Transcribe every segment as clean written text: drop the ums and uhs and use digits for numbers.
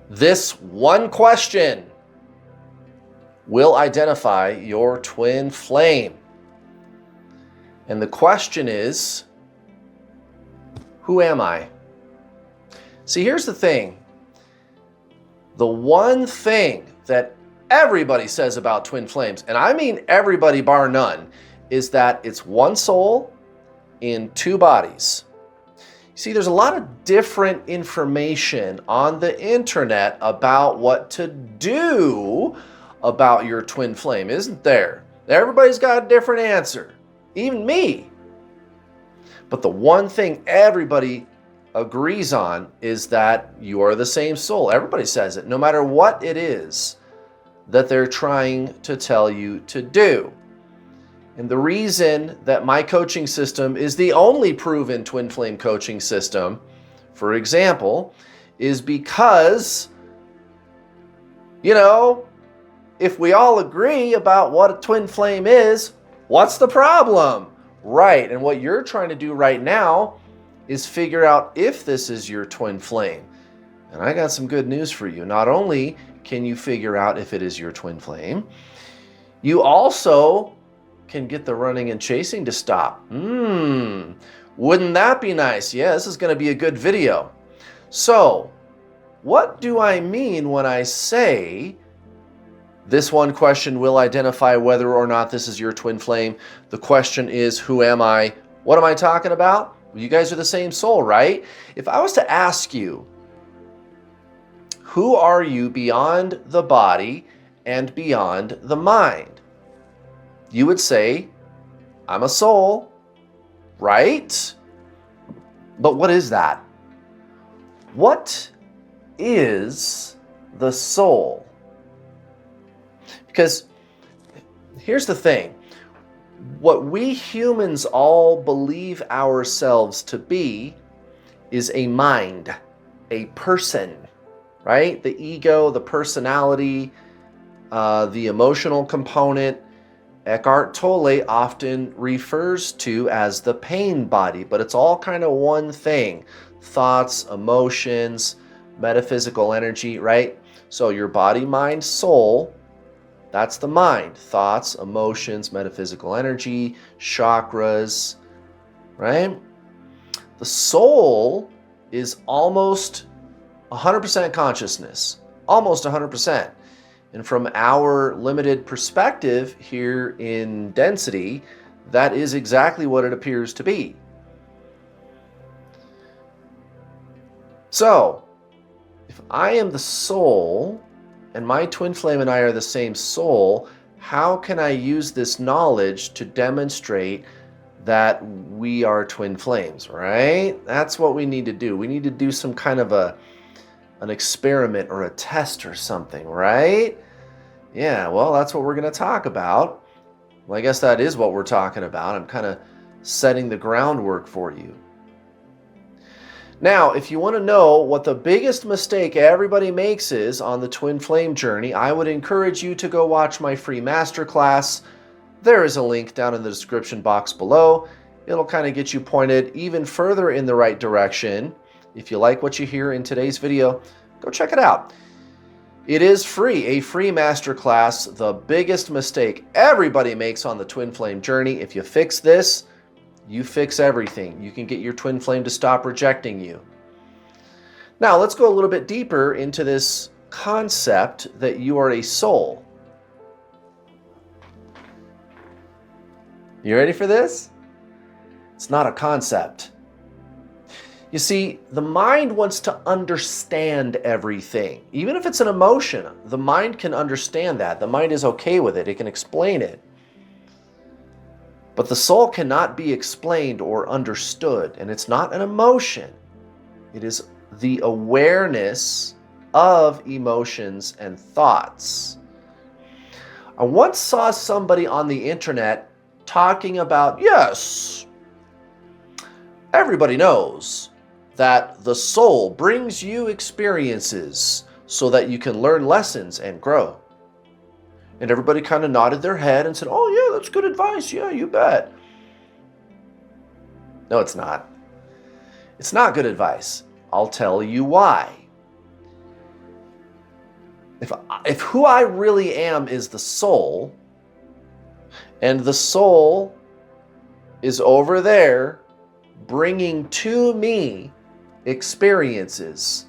This one question will identify your twin flame. And the question is, who am I? See, here's the thing. The one thing that everybody says about twin flames, and I mean everybody bar none, is that it's one soul in two bodies. See, there's a lot of different information on the internet about what to do about your twin flame, isn't there? Everybody's got a different answer, even me. But the one thing everybody agrees on is that you are the same soul. Everybody says it, no matter what it is that they're trying to tell you to do. And the reason that my coaching system is the only proven twin flame coaching system, for example, is because, if we all agree about what a twin flame is, what's the problem? Right, and what you're trying to do right now is figure out if this is your twin flame. And I got some good news for you. Not only can you figure out if it is your twin flame, you also can get the running and chasing to stop. Wouldn't that be nice? Yeah, this is going to be a good video. So, what do I mean when I say this one question will identify whether or not this is your twin flame? The question is, who am I? What am I talking about? Well, you guys are the same soul, right? If I was to ask you, who are you beyond the body and beyond the mind? You would say, I'm a soul, right? But what is that? What is the soul? Because here's the thing. What we humans all believe ourselves to be is a mind, a person, right? The ego, the personality, the emotional component. Eckhart Tolle often refers to as the pain body, but it's all kind of one thing. Thoughts, emotions, metaphysical energy, right? So your body, mind, soul, that's the mind. Thoughts, emotions, metaphysical energy, chakras, right? The soul is almost 100% consciousness, almost 100%. And from our limited perspective here in density, that is exactly what it appears to be. So, if I am the soul, and my twin flame and I are the same soul, how can I use this knowledge to demonstrate that we are twin flames, right? That's what we need to do. We need to do some kind of an experiment or a test or something, right? Yeah, well, that's what we're going to talk about. Well, I guess that is what we're talking about. I'm kind of setting the groundwork for you. Now, if you want to know what the biggest mistake everybody makes is on the twin flame journey, I would encourage you to go watch my free masterclass. There is a link down in the description box below. It'll kind of get you pointed even further in the right direction. If you like what you hear in today's video, go check it out. It is free, a free masterclass, the biggest mistake everybody makes on the twin flame journey. If you fix this, you fix everything. You can get your twin flame to stop rejecting you. Now, let's go a little bit deeper into this concept that you are a soul. You ready for this? It's not a concept. You see, the mind wants to understand everything. Even if it's an emotion, the mind can understand that. The mind is okay with it. It can explain it. But the soul cannot be explained or understood, and it's not an emotion. It is the awareness of emotions and thoughts. I once saw somebody on the internet talking about, yes, everybody knows that the soul brings you experiences so that you can learn lessons and grow. And everybody kind of nodded their head and said, oh yeah, that's good advice. Yeah, you bet. No, it's not. It's not good advice. I'll tell you why. If who I really am is the soul, and the soul is over there bringing to me experiences,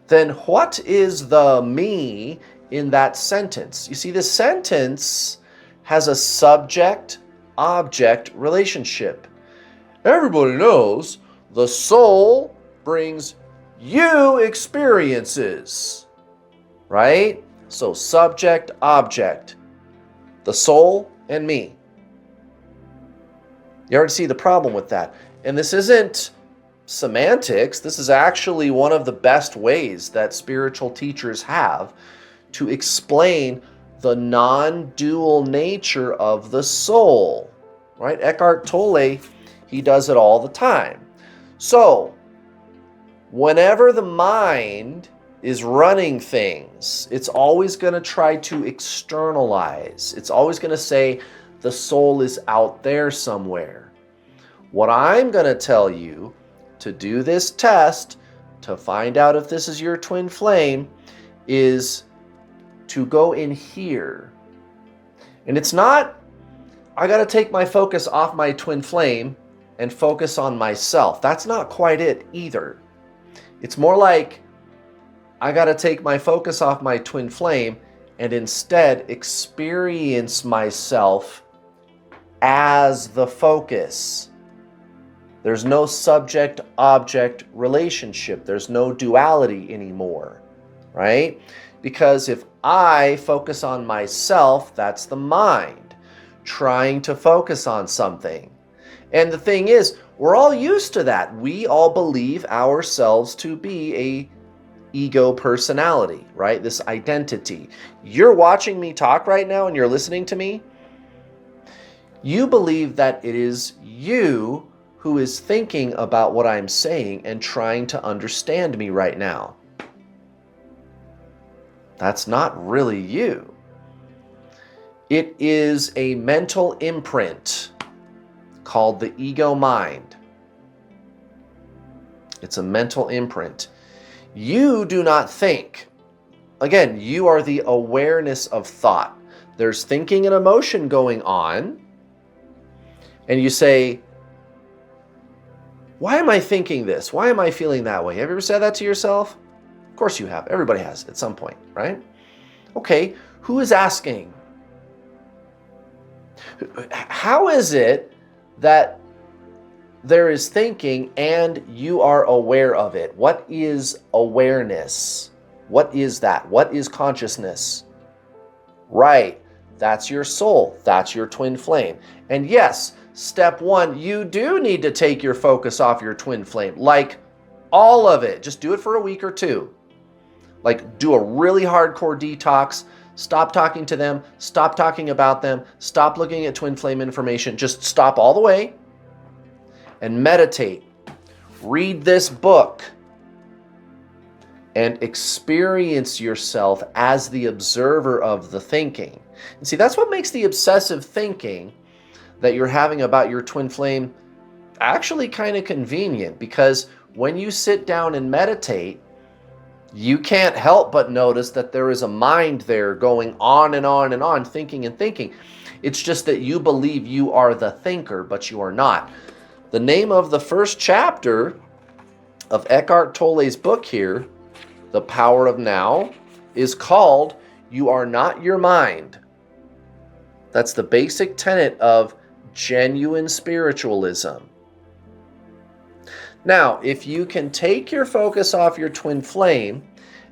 then what is the me in that sentence? You see, this sentence has a subject-object relationship. Everybody knows the soul brings you experiences, right? So subject, object, the soul and me. You already see the problem with that. And this isn't semantics. This is actually one of the best ways that spiritual teachers have to explain the non-dual nature of the soul, right? Eckhart Tolle, he does it all the time. So, whenever the mind is running things, it's always going to try to externalize. It's always going to say the soul is out there somewhere. What I'm going to tell you to do this test to find out if this is your twin flame is to go in here. And it's not, I got to take my focus off my twin flame and focus on myself. That's not quite it either. It's more like I got to take my focus off my twin flame and instead experience myself as the focus. There's no subject-object relationship. There's no duality anymore, right? Because if I focus on myself, that's the mind trying to focus on something. And the thing is, we're all used to that. We all believe ourselves to be a ego personality, right? This identity. You're watching me talk right now and you're listening to me. You believe that it is you who is thinking about what I'm saying and trying to understand me right now. That's not really you. It is a mental imprint called the ego mind. It's a mental imprint. You do not think. Again, you are the awareness of thought. There's thinking and emotion going on, and you say, why am I thinking this? Why am I feeling that way? Have you ever said that to yourself? Of course you have. Everybody has at some point, right? Okay, who is asking? How is it that there is thinking and you are aware of it? What is awareness? What is that? What is consciousness? Right, that's your soul. That's your twin flame. And yes, step one, you do need to take your focus off your twin flame. Like all of it. Just do it for a week or two. Like do a really hardcore detox. Stop talking to them. Stop talking about them. Stop looking at twin flame information. Just stop all the way and meditate. Read this book and experience yourself as the observer of the thinking. And see, that's what makes the obsessive thinking that you're having about your twin flame actually kind of convenient, because when you sit down and meditate, you can't help but notice that there is a mind there going on and on and on, thinking and thinking. It's just that you believe you are the thinker, but you are not. The name of the first chapter of Eckhart Tolle's book here, The Power of Now, is called You Are Not Your Mind. That's the basic tenet of genuine spiritualism. Now, if you can take your focus off your twin flame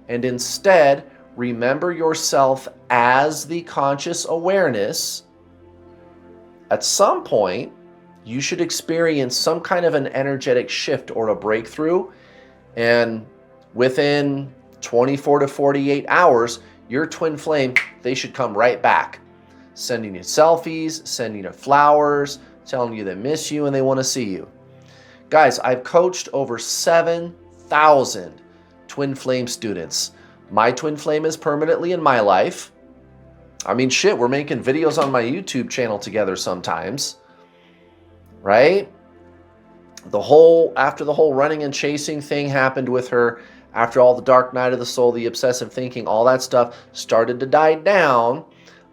and instead remember yourself as the conscious awareness, at some point, you should experience some kind of an energetic shift or a breakthrough, and within 24 to 48 hours, your twin flame, they should come right back, sending you selfies, sending you flowers, telling you they miss you and they want to see you. Guys, I've coached over 7,000 twin flame students. My twin flame is permanently in my life. I mean, shit, we're making videos on my YouTube channel together sometimes, right? After the whole running and chasing thing happened with her, After all the dark night of the soul, the obsessive thinking, all that stuff started to die down,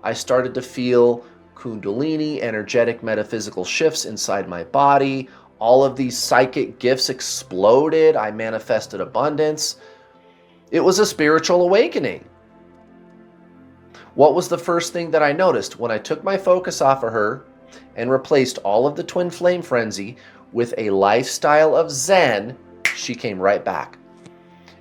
I started to feel Kundalini, energetic metaphysical shifts inside my body. All of these psychic gifts exploded. I manifested abundance. It was a spiritual awakening. What was the first thing that I noticed? When I took my focus off of her and replaced all of the twin flame frenzy with a lifestyle of Zen, she came right back.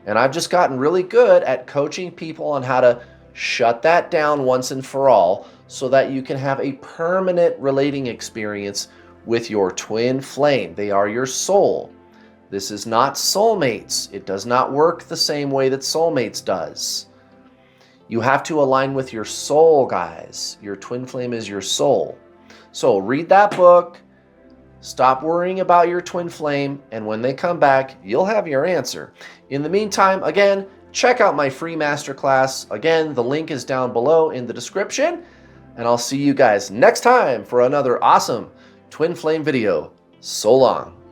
And I've just gotten really good at coaching people on how to shut that down once and for all so that you can have a permanent relating experience with your twin flame. They are your soul. This is not soulmates. It does not work the same way that soulmates does. You have to align with your soul, guys. Your twin flame is your soul. So read that book. Stop worrying about your twin flame, and when they come back, you'll have your answer. In the meantime, again, check out my free masterclass. Again, the link is down below in the description, and I'll see you guys next time for another awesome twin flame video. So long.